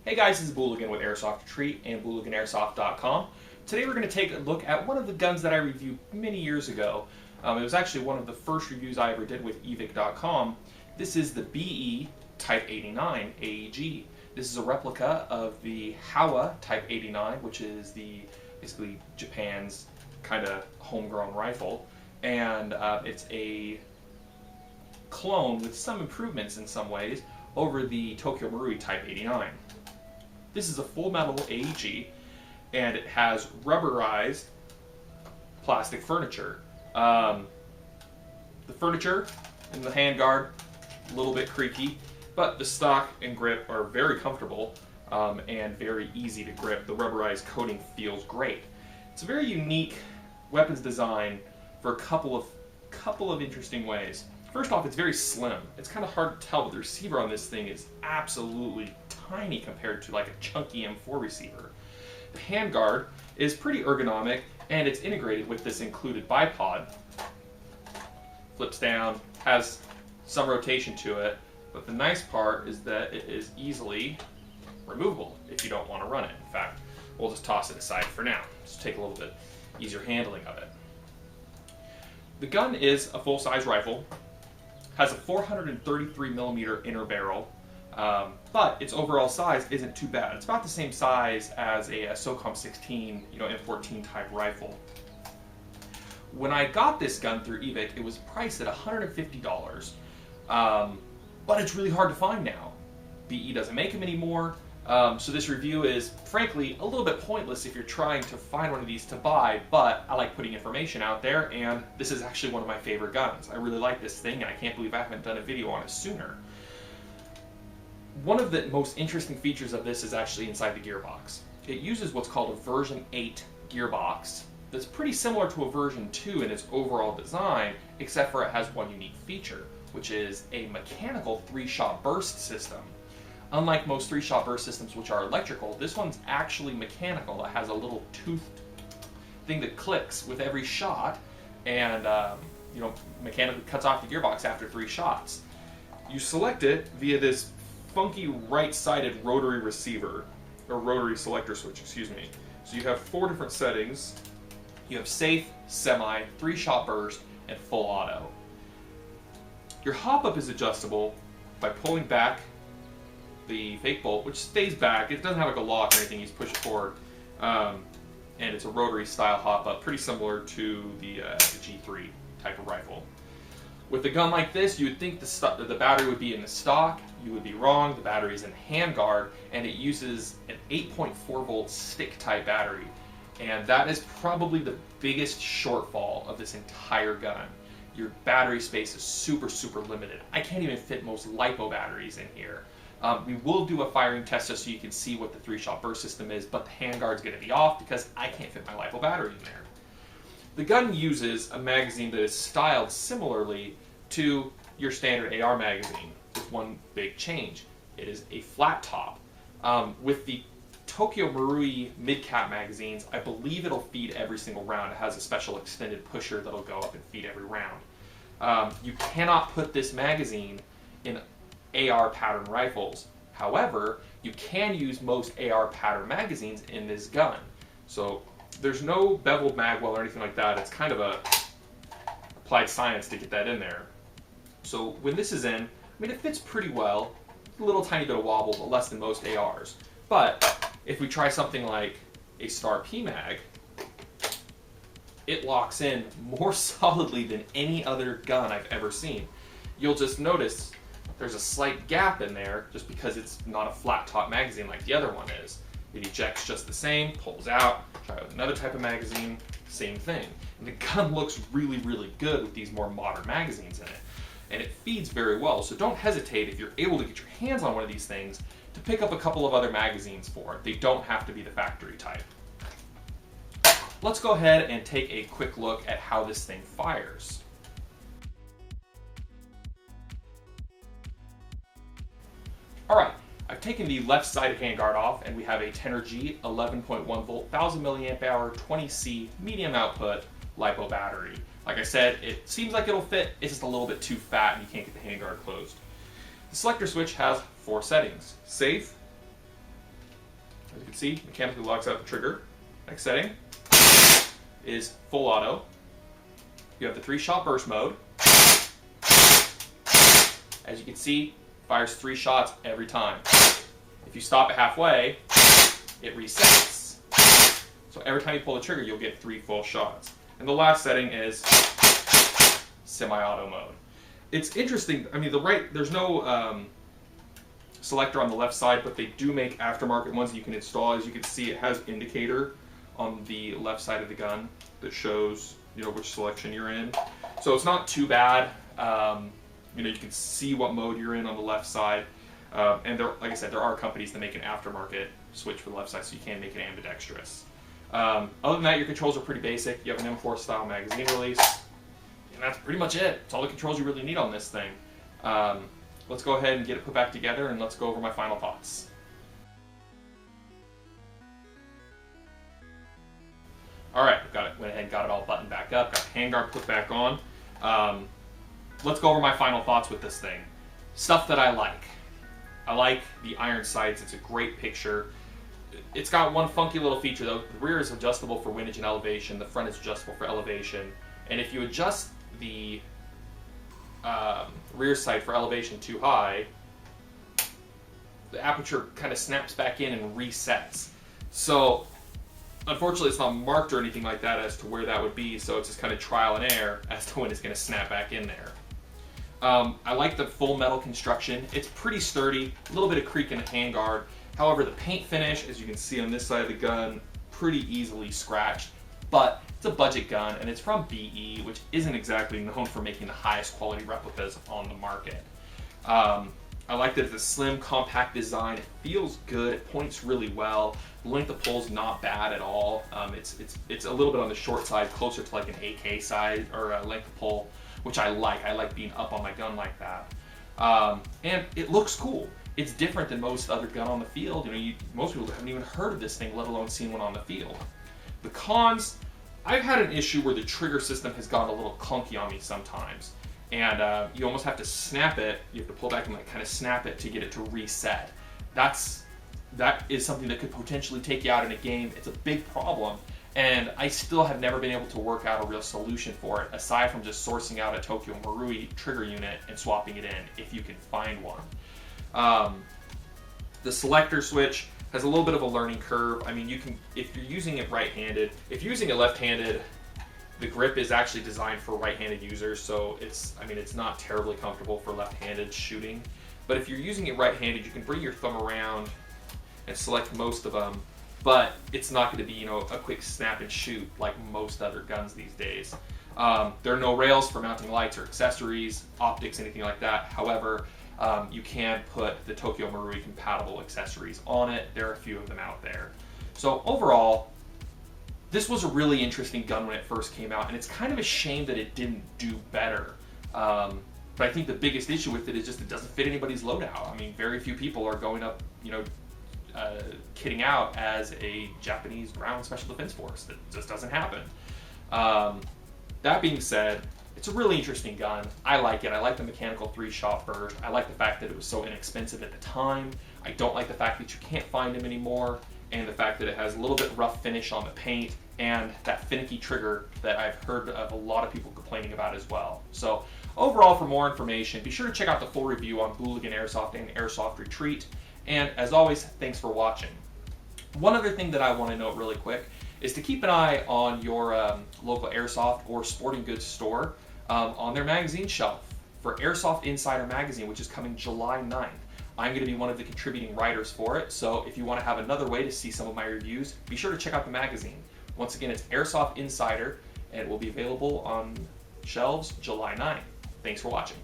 Hey guys, this is Booligan with Airsoft Retreat and BooliganAirsoft.com. Today we're going to take a look at one of the guns that I reviewed many years ago. It was actually one of the first reviews I ever did with evic.com. This is the BE Type 89 AEG. This is a replica of the Howa Type 89, which is basically Japan's kind of homegrown rifle. And it's a clone with some improvements in some ways over the Tokyo Marui Type 89. This is a full metal AEG, and it has rubberized plastic furniture. The furniture in the handguard, a little bit creaky, but the stock and grip are very comfortable and very easy to grip. The rubberized coating feels great. It's a very unique weapons design for a couple of interesting ways. First off, it's very slim. It's kind of hard to tell, but the receiver on this thing is absolutely tiny compared to like a chunky M4 receiver. The handguard is pretty ergonomic, and it's integrated with this included bipod. Flips down, has some rotation to it, but the nice part is that it is easily removable if you don't want to run it. In fact, we'll just toss it aside for now. Just take a little bit easier handling of it. The gun is a full-size rifle, has a 433 millimeter inner barrel, but its overall size isn't too bad. It's about the same size as a SOCOM 16, M14 type rifle. When I got this gun through evic, it was priced at $150, but it's really hard to find now. BE doesn't make them anymore, so this review is, frankly, a little bit pointless if you're trying to find one of these to buy, but I like putting information out there, and this is actually one of my favorite guns. I really like this thing, and I can't believe I haven't done a video on it sooner. One of the most interesting features of this is actually inside the gearbox. It uses what's called a version 8 gearbox that's pretty similar to a version 2 in its overall design, except for it has one unique feature, which is a mechanical 3-shot burst system. Unlike most 3-shot burst systems, which are electrical, this one's actually mechanical. It has a little toothed thing that clicks with every shot, and mechanically cuts off the gearbox after 3 shots. You select it via this funky right-sided rotary receiver, or rotary selector switch, excuse me. So you have 4 different settings. You have safe, semi, 3-shot burst, and full auto. Your hop-up is adjustable by pulling back the fake bolt, which stays back. It doesn't have like a lock or anything. You just push it forward, and it's a rotary style hop-up, pretty similar to the G3 type of rifle. With a gun like this, you would think the battery would be in the stock. You would be wrong. The battery is in handguard, and it uses an 8.4 volt stick type battery, and that is probably the biggest shortfall of this entire gun. Your battery space is super limited. I can't even fit most LiPo batteries in here. We will do a firing test just so you can see what the 3-shot burst system is, but the handguard's going to be off because I can't fit my LiPo battery in there. The gun uses a magazine that is styled similarly to your standard AR magazine, with one big change. It is a flat top. With the Tokyo Marui mid-cap magazines, I believe it'll feed every single round. It has a special extended pusher that'll go up and feed every round. You cannot put this magazine in AR pattern rifles. However, you can use most AR pattern magazines in this gun. So there's no beveled mag well or anything like that. It's kind of a applied science to get that in there. So when this is in, it fits pretty well. A little tiny bit of wobble, but less than most ARs. But if we try something like a Star PMag, it locks in more solidly than any other gun I've ever seen. You'll just notice there's a slight gap in there just because it's not a flat top magazine like the other one is. It ejects just the same, pulls out, try with another type of magazine, same thing. And the gun looks really good with these more modern magazines in it. And it feeds very well, so don't hesitate if you're able to get your hands on one of these things to pick up a couple of other magazines for it. They don't have to be the factory type. Let's go ahead and take a quick look at how this thing fires. Alright, I've taken the left-sided handguard off, and we have a Tenergy 11.1 volt, 1000 milliamp hour, 20C medium output LiPo battery. Like I said, it seems like it'll fit, it's just a little bit too fat and you can't get the handguard closed. The selector switch has 4 settings: safe, As you can see, mechanically locks out the trigger. Next setting is full auto. You have the 3-shot burst mode. As you can see, fires 3 shots every time. If you stop it halfway, it resets. So every time you pull the trigger, you'll get 3 full shots. And the last setting is semi-auto mode. It's interesting. I mean, there's no selector on the left side, but they do make aftermarket ones that you can install. As you can see, it has indicator on the left side of the gun that shows, you know, which selection you're in. So it's not too bad. You know, you can see what mode you're in on the left side. And there, like I said, there are companies that make an aftermarket switch for the left side, so you can make it ambidextrous. Other than that, your controls are pretty basic. You have an M4 style magazine release, and that's pretty much it. It's all the controls you really need on this thing. Let's go ahead and get it put back together, and let's go over my final thoughts. All right, went ahead and got it all buttoned back up, got the handguard put back on. Let's go over my final thoughts with this thing. Stuff that I like. I like the iron sights. It's a great picture. It's got one funky little feature though. The rear is adjustable for windage and elevation. The front is adjustable for elevation. And if you adjust the rear sight for elevation too high, the aperture kind of snaps back in and resets. So unfortunately, it's not marked or anything like that as to where that would be, so it's just kind of trial and error as to when it's going to snap back in there. I like the full metal construction. It's pretty sturdy, a little bit of creak in the handguard. However, the paint finish, as you can see on this side of the gun, pretty easily scratched. But it's a budget gun, and it's from BE, which isn't exactly known for making the highest quality replicas on the market. I like that it's a slim, compact design. It feels good. It points really well. The length of pull is not bad at all. It's a little bit on the short side, closer to like an AK side or a length of pull, which I like. I like being up on my gun like that. And it looks cool. It's different than most other gun on the field. You know, most people haven't even heard of this thing, let alone seen one on the field. The cons, I've had an issue where the trigger system has gotten a little clunky on me sometimes. And you almost have to snap it. You have to pull back and like kind of snap it to get it to reset. That is something that could potentially take you out in a game. It's a big problem, and I still have never been able to work out a real solution for it, aside from just sourcing out a Tokyo Marui trigger unit and swapping it in if you can find one. The selector switch has a little bit of a learning curve. I mean, you can, if you're using it right-handed, if you're using it left-handed, the grip is actually designed for right-handed users, so it's not terribly comfortable for left-handed shooting. But if you're using it right-handed, you can bring your thumb around and select most of them, but it's not going to be, you know, a quick snap and shoot like most other guns these days. There are no rails for mounting lights or accessories, optics, anything like that. However, you can put the Tokyo Marui compatible accessories on it. There are a few of them out there. So overall, this was a really interesting gun when it first came out, and it's kind of a shame that it didn't do better. But I think the biggest issue with it is just it doesn't fit anybody's loadout. I mean, very few people are going up, you know, kitting out as a Japanese ground special defense force. That just doesn't happen. That being said, it's a really interesting gun. I like it. I like the mechanical 3-shot burst. I like the fact that it was so inexpensive at the time. I don't like the fact that you can't find them anymore, and the fact that it has a little bit rough finish on the paint, and that finicky trigger that I've heard of a lot of people complaining about as well. So overall, for more information, be sure to check out the full review on Booligan Airsoft and Airsoft Retreat. And as always, thanks for watching. One other thing that I want to note really quick is to keep an eye on your local Airsoft or sporting goods store on their magazine shelf for Airsoft Insider Magazine, which is coming July 9th. I'm going to be one of the contributing writers for it, so if you want to have another way to see some of my reviews, be sure to check out the magazine. Once again, it's Airsoft Insider, and it will be available on shelves July 9th. Thanks for watching.